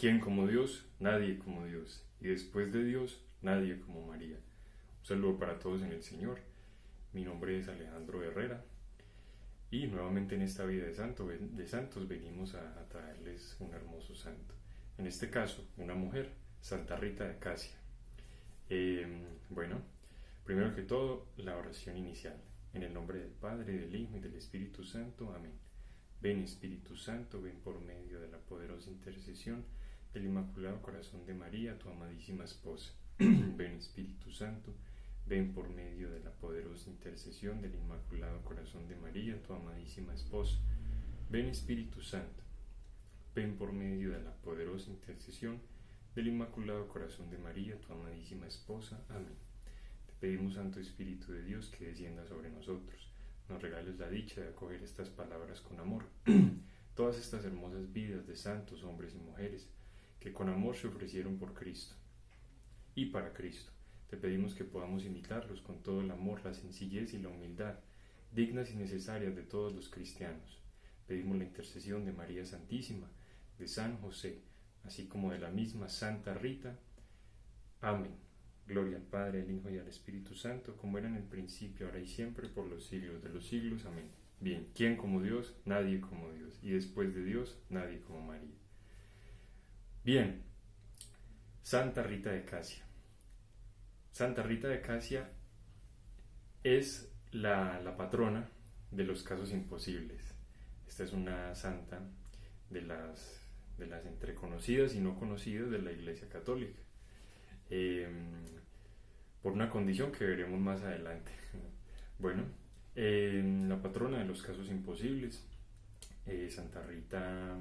¿Quién como Dios? Nadie como Dios. Y después de Dios, nadie como María. Un saludo para todos en el Señor. Mi nombre es Alejandro Herrera. Y nuevamente en esta vida de santos venimos a traerles un hermoso santo. En este caso, una mujer, Santa Rita de Casia. Bueno, primero que todo, la oración inicial. En el nombre del Padre, del Hijo y del Espíritu Santo. Amén. Ven Espíritu Santo, ven por medio de la poderosa intercesión del Inmaculado Corazón de María, tu amadísima esposa. Ven Espíritu Santo, ven por medio de la poderosa intercesión del Inmaculado Corazón de María, tu amadísima esposa. Ven Espíritu Santo, ven por medio de la poderosa intercesión del Inmaculado Corazón de María, tu amadísima esposa. Amén. Te pedimos, Santo Espíritu de Dios, que descienda sobre nosotros, nos regales la dicha de acoger estas palabras con amor. Todas estas hermosas vidas de santos, hombres y mujeres, que con amor se ofrecieron por Cristo y para Cristo. Te pedimos que podamos imitarlos con todo el amor, la sencillez y la humildad, dignas y necesarias de todos los cristianos. Pedimos la intercesión de María Santísima, de San José, así como de la misma Santa Rita. Amén. Gloria al Padre, al Hijo y al Espíritu Santo, como era en el principio, ahora y siempre, por los siglos de los siglos. Amén. Bien, ¿quién como Dios? Nadie como Dios. Y después de Dios, nadie como María. Bien, Santa Rita de Casia. Santa Rita de Casia es la patrona de los casos imposibles. Esta es una santa de las entre conocidas y no conocidas de la Iglesia Católica. Por una condición que veremos más adelante. Bueno, la patrona de los casos imposibles, Santa Rita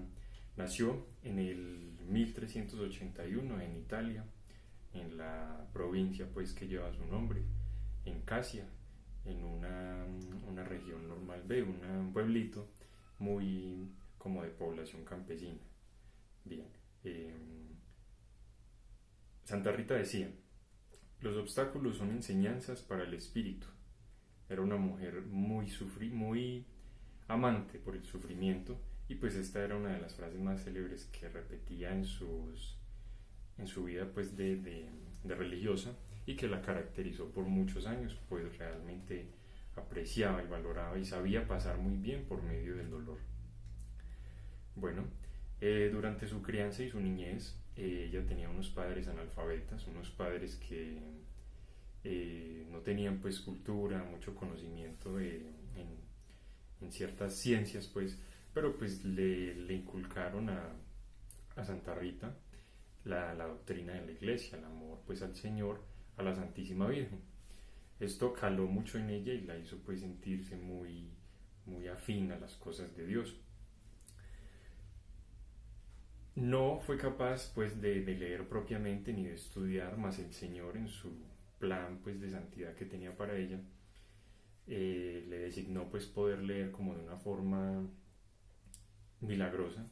nació en el 1381 en Italia, en la provincia pues que lleva su nombre, en Casia, en una región normal B, un pueblito muy como de población campesina. Bien, Santa Rita decía: los obstáculos son enseñanzas para el espíritu. Era una mujer muy amante por el sufrimiento, y pues esta era una de las frases más célebres que repetía en su vida pues de religiosa, y que la caracterizó por muchos años, pues realmente apreciaba y valoraba y sabía pasar muy bien por medio del dolor. Bueno, durante su crianza y su niñez, ella tenía unos padres analfabetas, unos padres que no tenían pues cultura, mucho conocimiento en ciertas ciencias pues, pero pues le inculcaron a Santa Rita la doctrina de la Iglesia, el amor pues al Señor, a la Santísima Virgen. Esto caló mucho en ella y la hizo pues sentirse muy afín a las cosas de Dios. No fue capaz pues de leer propiamente ni de estudiar, mas el Señor, en su plan pues de santidad que tenía para ella, le designó pues poder leer como de una forma milagrosa.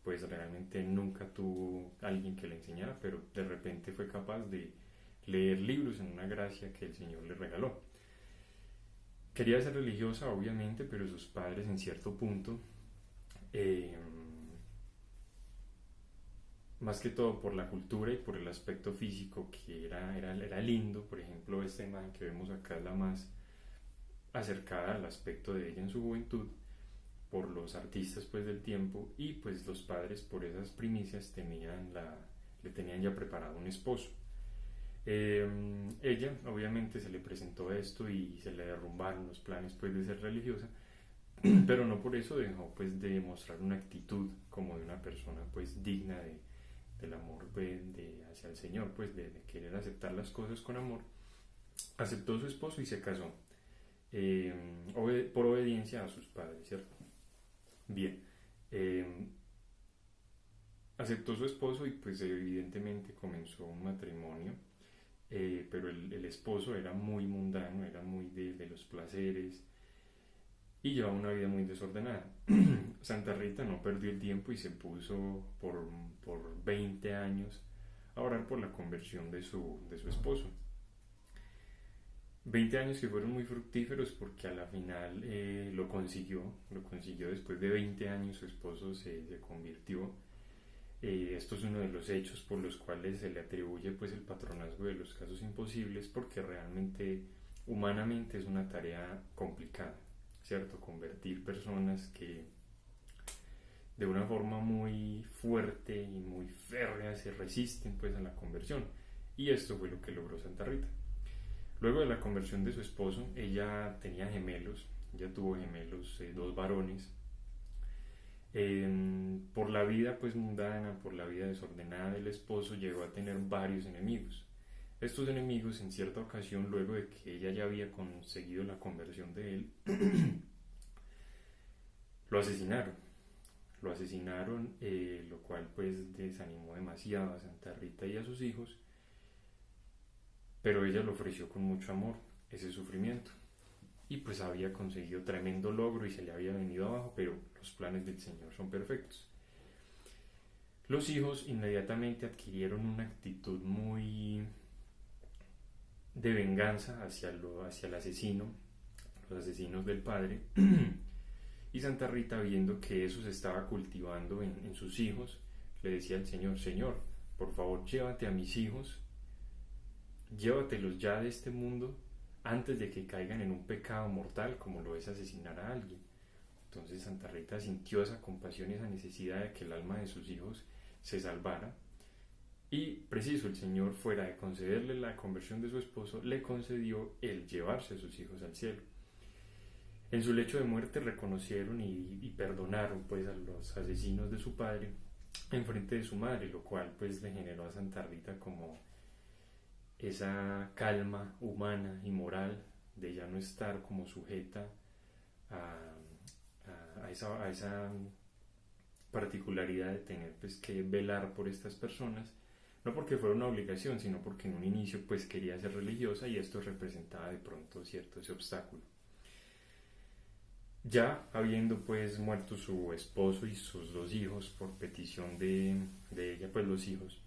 Pues realmente nunca tuvo alguien que le enseñara, pero de repente fue capaz de leer libros en una gracia que el Señor le regaló. Quería ser religiosa, obviamente, pero sus padres en cierto punto, más que todo por la cultura y por el aspecto físico, que era lindo. Por ejemplo, esta imagen que vemos acá es la más acercada al aspecto de ella en su juventud, por los artistas pues del tiempo, y pues los padres, por esas primicias, le tenían ya preparado un esposo. Ella obviamente se le presentó esto y se le derrumbaron los planes pues de ser religiosa, pero no por eso dejó pues de mostrar una actitud como de una persona pues digna del amor hacia el Señor, pues de querer aceptar las cosas con amor. Aceptó a su esposo y se casó, por obediencia a sus padres, ¿cierto? Bien, aceptó a su esposo y pues evidentemente comenzó un matrimonio, pero el esposo era muy mundano, era muy de los placeres y llevaba una vida muy desordenada. Santa Rita no perdió el tiempo y se puso por 20 años a orar por la conversión de su esposo. 20 años que fueron muy fructíferos, porque a la final lo consiguió después de 20 años. Su esposo se convirtió, Esto es uno de los hechos por los cuales se le atribuye pues el patronazgo de los casos imposibles, porque realmente humanamente es una tarea complicada, ¿cierto? Convertir personas que de una forma muy fuerte y muy férrea se resisten pues a la conversión, y esto fue lo que logró Santa Rita. Luego de la conversión de su esposo, ella tenía gemelos, ella tuvo gemelos, dos varones. Por la vida pues mundana, por la vida desordenada del esposo, llegó a tener varios enemigos. Estos enemigos, en cierta ocasión, luego de que ella ya había conseguido la conversión de él, lo asesinaron. Lo asesinaron, lo cual pues desanimó demasiado a Santa Rita y a sus hijos, pero ella lo ofreció con mucho amor ese sufrimiento, y pues había conseguido tremendo logro y se le había venido abajo, pero los planes del Señor son perfectos. Los hijos inmediatamente adquirieron una actitud muy de venganza hacia el asesino, los asesinos del padre, y Santa Rita, viendo que eso se estaba cultivando en sus hijos, le decía al Señor: Señor, por favor, llévate a mis hijos, llévatelos ya de este mundo antes de que caigan en un pecado mortal como lo es asesinar a alguien. Entonces Santa Rita sintió esa compasión y esa necesidad de que el alma de sus hijos se salvara, y preciso, el Señor, fuera de concederle la conversión de su esposo, le concedió el llevarse a sus hijos al cielo. En su lecho de muerte reconocieron y perdonaron pues a los asesinos de su padre en frente de su madre, lo cual pues le generó a Santa Rita como esa calma humana y moral de ya no estar como sujeta a esa particularidad de tener pues que velar por estas personas, no porque fuera una obligación, sino porque en un inicio pues quería ser religiosa, y esto representaba de pronto cierto ese obstáculo. Ya habiendo pues muerto su esposo y sus dos hijos por petición de ella, pues los hijos,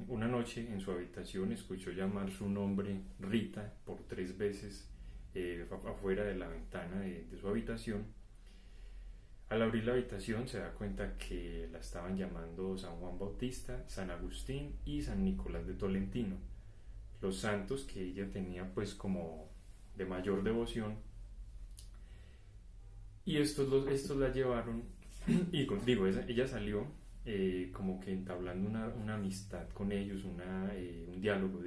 una noche en su habitación escuchó llamar su nombre Rita por 3 veces afuera de la ventana de su habitación. Al abrir la habitación se da cuenta que la estaban llamando San Juan Bautista, San Agustín y San Nicolás de Tolentino, los santos que ella tenía pues como de mayor devoción, y estos la llevaron y digo, ella salió como que entablando una amistad con ellos, un diálogo,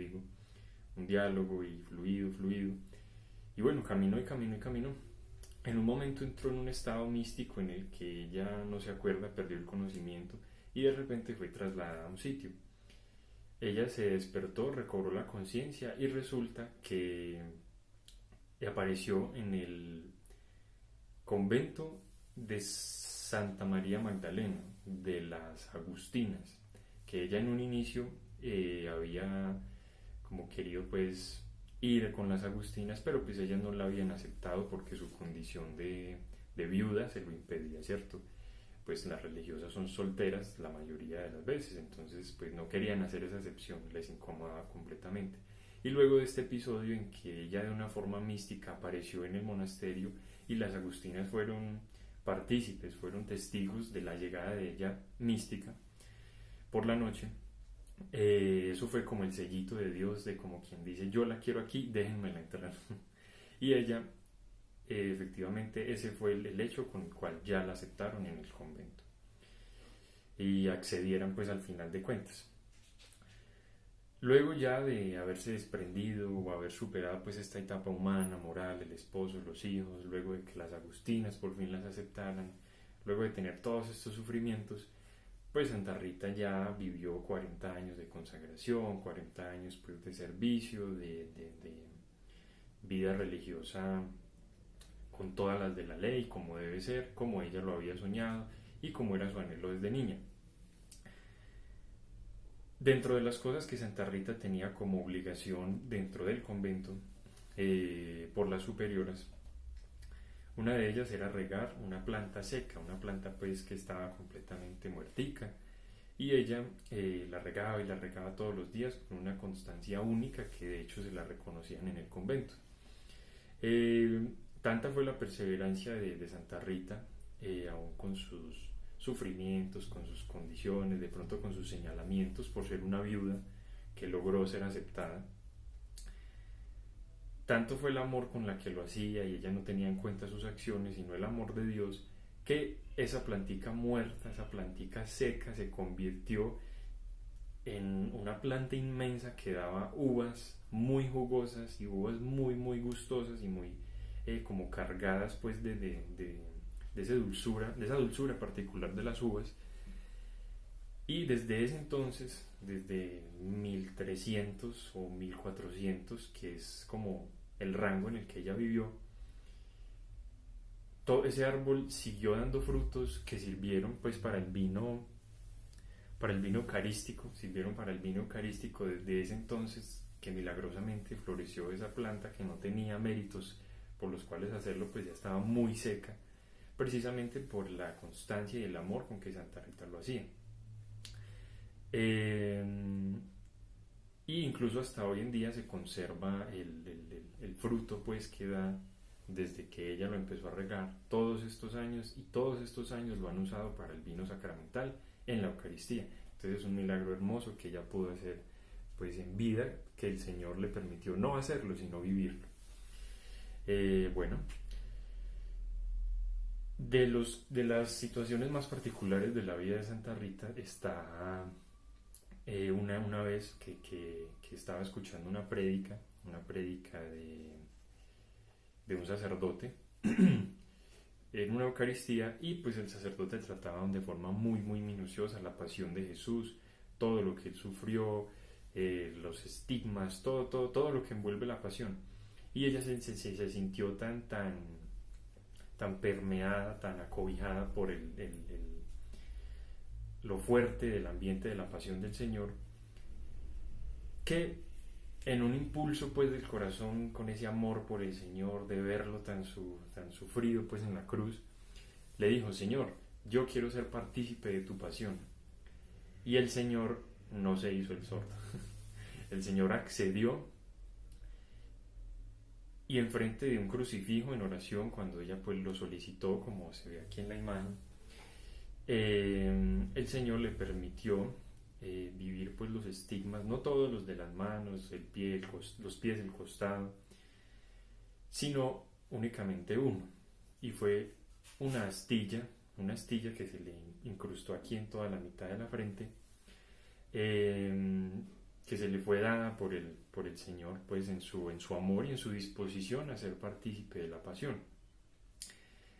un diálogo y fluido, y bueno, caminó. En un momento entró en un estado místico en el que ella no se acuerda, perdió el conocimiento, y de repente fue trasladada a un sitio. Ella se despertó, recobró la conciencia, y resulta que apareció en el convento de Santa María Magdalena, de las Agustinas, que ella en un inicio había como querido pues ir con las Agustinas, pero pues ellas no la habían aceptado porque su condición de viuda se lo impedía, ¿cierto? Pues las religiosas son solteras la mayoría de las veces, entonces pues no querían hacer esa excepción, les incomodaba completamente. Y luego de este episodio en que ella de una forma mística apareció en el monasterio y las Agustinas fueron partícipes, fueron testigos de la llegada de ella mística por la noche, eso fue como el sellito de Dios, de como quien dice: yo la quiero aquí, déjenmela entrar. Y ella, efectivamente, ese fue el hecho con el cual ya la aceptaron en el convento y accedieran pues al final de cuentas. Luego ya de haberse desprendido o haber superado pues esta etapa humana, moral, el esposo, los hijos, luego de que las Agustinas por fin las aceptaran, luego de tener todos estos sufrimientos, pues Santa Rita ya vivió 40 años de consagración, 40 años pues de servicio, de vida religiosa con todas las de la ley, como debe ser, como ella lo había soñado y como era su anhelo desde niña. Dentro de las cosas que Santa Rita tenía como obligación dentro del convento, por las superioras, una de ellas era regar una planta seca, una planta pues que estaba completamente muertica, y ella la regaba y la regaba todos los días con una constancia única que de hecho se la reconocían en el convento. Tanta fue la perseverancia de Santa Rita, aún con sus sufrimientos, con sus condiciones, de pronto con sus señalamientos por ser una viuda que logró ser aceptada. Tanto fue el amor con la que lo hacía y ella no tenía en cuenta sus acciones, sino el amor de Dios, que esa plantica muerta, esa plantica seca, se convirtió en una planta inmensa que daba uvas muy jugosas y uvas muy gustosas y muy como cargadas pues de esa dulzura particular de las uvas. Y desde ese entonces, desde 1300 o 1400, que es como el rango en el que ella vivió, todo ese árbol siguió dando frutos que sirvieron pues para el vino eucarístico, sirvieron para el vino eucarístico desde ese entonces, que milagrosamente floreció esa planta que no tenía méritos por los cuales hacerlo, pues ya estaba muy seca, precisamente por la constancia y el amor con que Santa Rita lo hacía. Y incluso hasta hoy en día se conserva el fruto pues que da desde que ella lo empezó a regar todos estos años, y todos estos años lo han usado para el vino sacramental en la Eucaristía. Entonces es un milagro hermoso que ella pudo hacer pues en vida, que el Señor le permitió no hacerlo sino vivirlo. Bueno, de las situaciones más particulares de la vida de Santa Rita está una vez que estaba escuchando una prédica de un sacerdote en una Eucaristía, y pues el sacerdote trataba de forma muy minuciosa la pasión de Jesús, todo lo que él sufrió, los estigmas, todo lo que envuelve la pasión. Y ella se sintió tan permeada, tan acobijada por lo fuerte del ambiente de la pasión del Señor, que en un impulso pues del corazón, con ese amor por el Señor, de verlo tan sufrido pues en la cruz, le dijo: Señor, yo quiero ser partícipe de tu pasión. Y el Señor no se hizo el sordo. El Señor accedió, y enfrente de un crucifijo, en oración, cuando ella pues lo solicitó, como se ve aquí en la imagen, el Señor le permitió vivir pues los estigmas, no todos los de las manos, el pie, los pies, el costado, sino únicamente uno, y fue una astilla que se le incrustó aquí en toda la mitad de la frente, que se le fue dada por el Señor pues en su amor y en su disposición a ser partícipe de la pasión.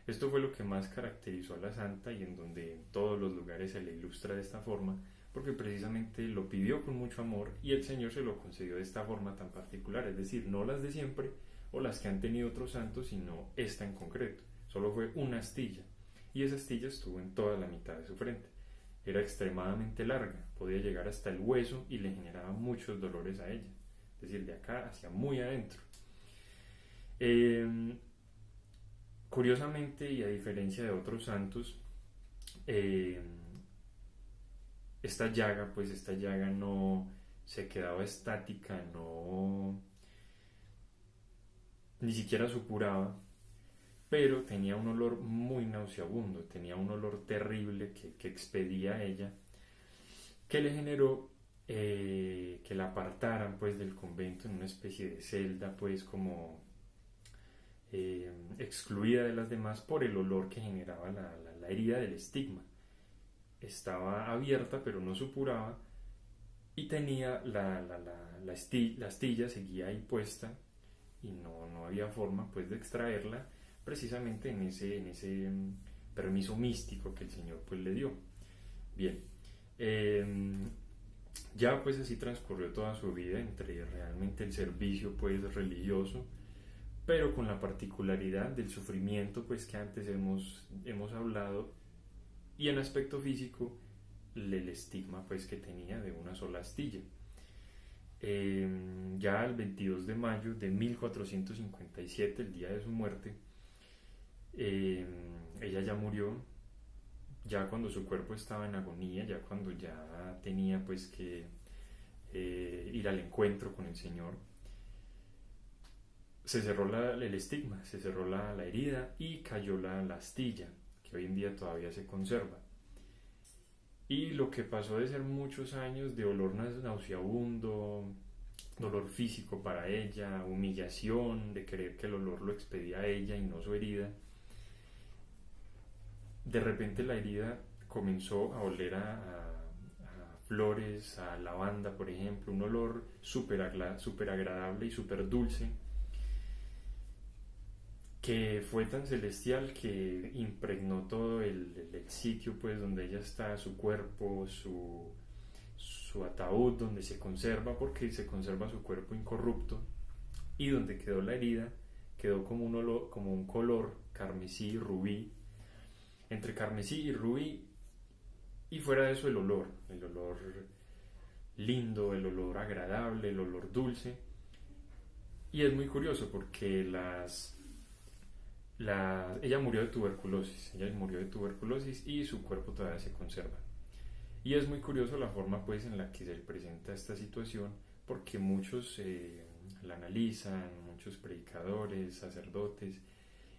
Esto fue lo que más caracterizó a la santa, y en donde en todos los lugares se le ilustra de esta forma, porque precisamente lo pidió con mucho amor y el Señor se lo concedió de esta forma tan particular, es decir, no las de siempre o las que han tenido otros santos, sino esta en concreto. Solo fue una astilla, y esa astilla estuvo en toda la mitad de su frente. Era extremadamente larga, podía llegar hasta el hueso y le generaba muchos dolores a ella, es decir, de acá hacia muy adentro. Curiosamente, y a diferencia de otros santos, esta llaga no se quedaba estática, ni siquiera supuraba, pero tenía un olor muy nauseabundo, tenía un olor terrible que expedía ella, que le generó que la apartaran pues del convento en una especie de celda pues como excluida de las demás por el olor que generaba la herida del estigma. Estaba abierta pero no supuraba, y tenía la astilla seguía ahí puesta, y no había forma pues de extraerla, precisamente en ese permiso místico que el Señor pues le dio. Bien, ya pues así transcurrió toda su vida entre realmente el servicio pues religioso, pero con la particularidad del sufrimiento pues que antes hemos hablado, y en aspecto físico el estigma pues que tenía de una sola astilla. Ya el 22 de mayo de 1457, el día de su muerte, ella ya murió, ya cuando su cuerpo estaba en agonía, ya cuando ya tenía pues que ir al encuentro con el Señor. Se cerró el estigma, se cerró la herida, y cayó la astilla, que hoy en día todavía se conserva. Y lo que pasó de ser muchos años de olor nauseabundo, dolor físico para ella, humillación, de creer que el olor lo expedía a ella y no su herida, de repente la herida comenzó a oler a flores, a lavanda, por ejemplo, un olor súper agradable y súper dulce, que fue tan celestial que impregnó todo el sitio pues donde ella está, su cuerpo, su ataúd donde se conserva, porque se conserva su cuerpo incorrupto, y donde quedó la herida quedó como un olor, como un color carmesí, rubí, entre carmesí y rubí, y fuera de eso el olor lindo, el olor agradable, el olor dulce. Y es muy curioso porque ella murió de tuberculosis y su cuerpo todavía se conserva. Y es muy curioso la forma pues en la que se presenta esta situación, porque muchos la analizan, muchos predicadores, sacerdotes,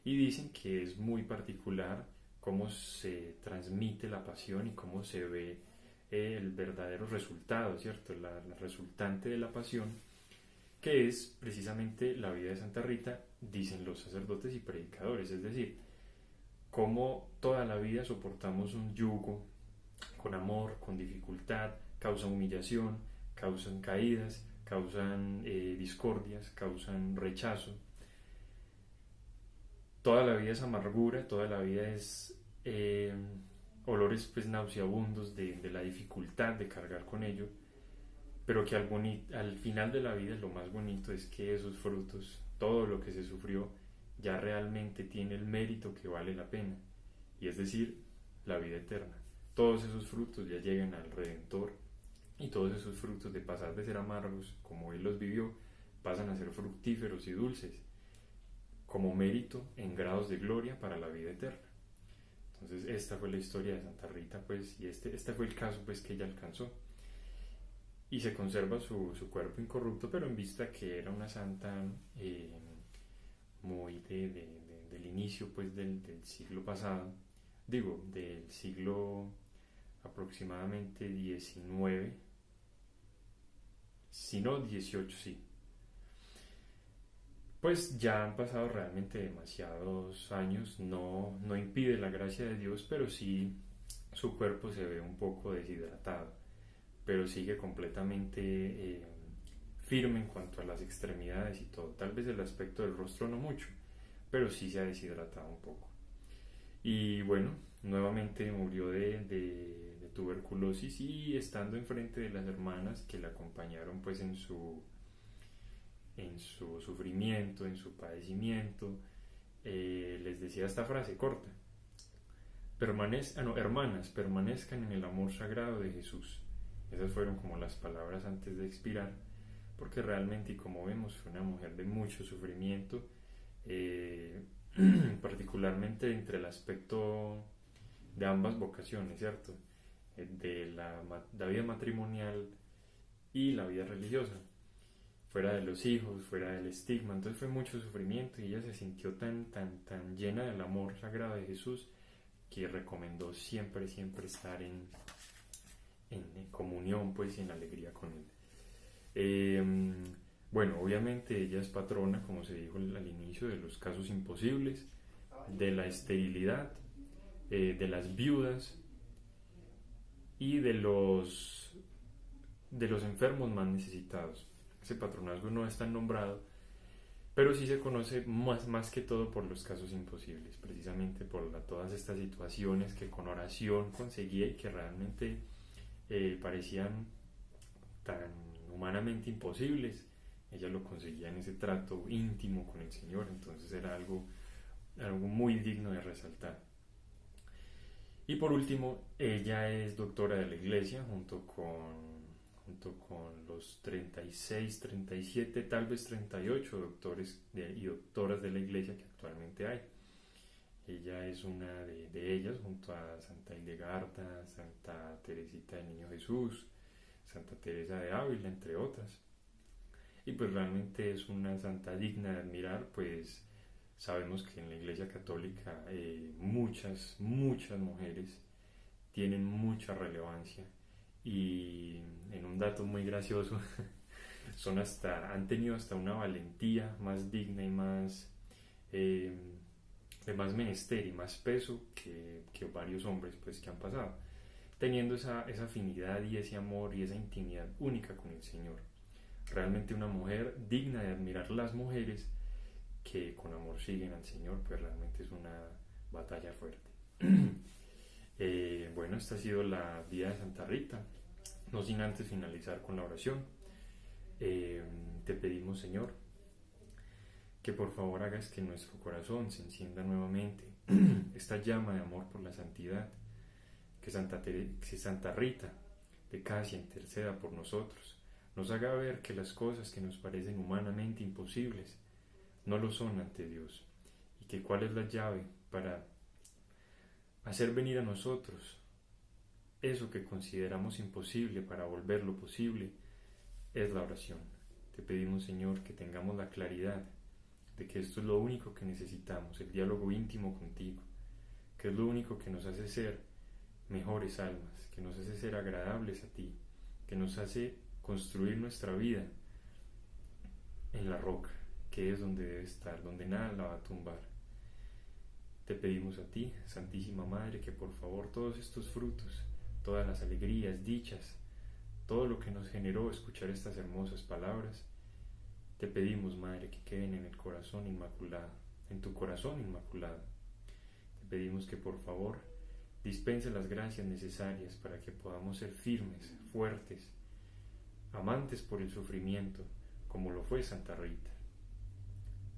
y dicen que es muy particular cómo se transmite la pasión y cómo se ve el verdadero resultado, ¿cierto? La resultante de la pasión, que es precisamente la vida de Santa Rita, dicen los sacerdotes y predicadores, es decir, cómo toda la vida soportamos un yugo con amor, con dificultad, causan humillación, causan caídas, causan discordias, causan rechazo. Toda la vida es amargura, toda la vida es olores pues nauseabundos de la dificultad de cargar con ello, pero que al final de la vida lo más bonito es que esos frutos, todo lo que se sufrió, ya realmente tiene el mérito que vale la pena, y es decir, la vida eterna. Todos esos frutos ya llegan al Redentor, y todos esos frutos de pasar de ser amargos, como Él los vivió, pasan a ser fructíferos y dulces, como mérito en grados de gloria para la vida eterna. Entonces esta fue la historia de Santa Rita, pues, y este fue el caso pues que ella alcanzó. Y se conserva su cuerpo incorrupto, pero en vista que era una santa muy del inicio pues del siglo pasado, digo, del siglo aproximadamente 19, si no 18, sí. Pues ya han pasado realmente demasiados años, no impide la gracia de Dios, pero sí su cuerpo se ve un poco deshidratado, pero sigue completamente firme en cuanto a las extremidades y todo. Tal vez el aspecto del rostro no mucho, pero sí se ha deshidratado un poco. Y bueno, nuevamente murió de tuberculosis, y estando enfrente de las hermanas que la acompañaron pues en su sufrimiento, en su padecimiento, les decía esta frase corta: hermanas, permanezcan en el amor sagrado de Jesús. Esas fueron como las palabras antes de expirar, porque realmente, y como vemos, fue una mujer de mucho sufrimiento, particularmente entre el aspecto de ambas vocaciones, ¿cierto? De la vida matrimonial y la vida religiosa, fuera de los hijos, fuera del estigma. Entonces fue mucho sufrimiento, y ella se sintió tan llena del amor sagrado de Jesús, que recomendó siempre estar en comunión pues y en alegría con Él. Bueno, obviamente ella es patrona, como se dijo al inicio, de los casos imposibles, de la esterilidad, de las viudas y de los enfermos más necesitados. Ese patronazgo no es tan nombrado, pero sí se conoce más que todo por los casos imposibles, precisamente por todas estas situaciones que con oración conseguía y que realmente parecían tan humanamente imposibles. Ella lo conseguía en ese trato íntimo con el Señor, entonces era algo muy digno de resaltar. Y por último, ella es doctora de la Iglesia junto con los 36, 37, tal vez 38 doctores y doctoras de la Iglesia que actualmente hay. Ella es una de ellas, junto a Santa Hildegarda, Santa Teresita del Niño Jesús, Santa Teresa de Ávila, entre otras. Y pues realmente es una santa digna de admirar, pues sabemos que en la Iglesia Católica muchas mujeres tienen mucha relevancia. Y en un dato muy gracioso, han tenido hasta una valentía más digna y más de más menester y más peso que varios hombres pues que han pasado, teniendo esa afinidad y ese amor y esa intimidad única con el Señor. Realmente una mujer digna de admirar. Las mujeres que con amor siguen al Señor, pues realmente es una batalla fuerte. Bueno, esta ha sido la vida de Santa Rita, no sin antes finalizar con la oración. Te pedimos, Señor, que por favor hagas que en nuestro corazón se encienda nuevamente esta llama de amor por la santidad, que Santa Rita de Casia interceda por nosotros, nos haga ver que las cosas que nos parecen humanamente imposibles no lo son ante Dios, y que cuál es la llave para hacer venir a nosotros eso que consideramos imposible, para volverlo posible, es la oración. Te pedimos, Señor, que tengamos la claridad de que esto es lo único que necesitamos, el diálogo íntimo contigo, que es lo único que nos hace ser mejores almas, que nos hace ser agradables a ti, que nos hace construir nuestra vida en la roca, que es donde debe estar, donde nada la va a tumbar. Te pedimos a ti, Santísima Madre, que por favor todos estos frutos, todas las alegrías, dichas, todo lo que nos generó escuchar estas hermosas palabras, te pedimos, Madre, que queden en el corazón inmaculado, en tu corazón inmaculado. Te pedimos que por favor dispense las gracias necesarias para que podamos ser firmes, fuertes, amantes por el sufrimiento, como lo fue Santa Rita.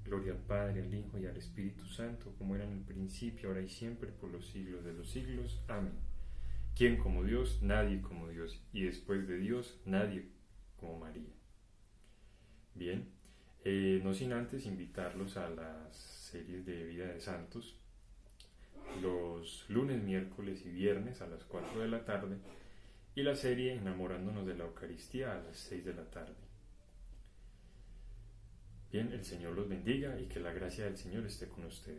Gloria al Padre, al Hijo y al Espíritu Santo, como era en el principio, ahora y siempre, por los siglos de los siglos. Amén. ¿Quién como Dios? Nadie como Dios. Y después de Dios, nadie como María. Bien, no sin antes invitarlos a las series de Vida de Santos, los lunes, miércoles y viernes a las 4 de la tarde, y la serie Enamorándonos de la Eucaristía a las 6 de la tarde. Bien, el Señor los bendiga y que la gracia del Señor esté con ustedes.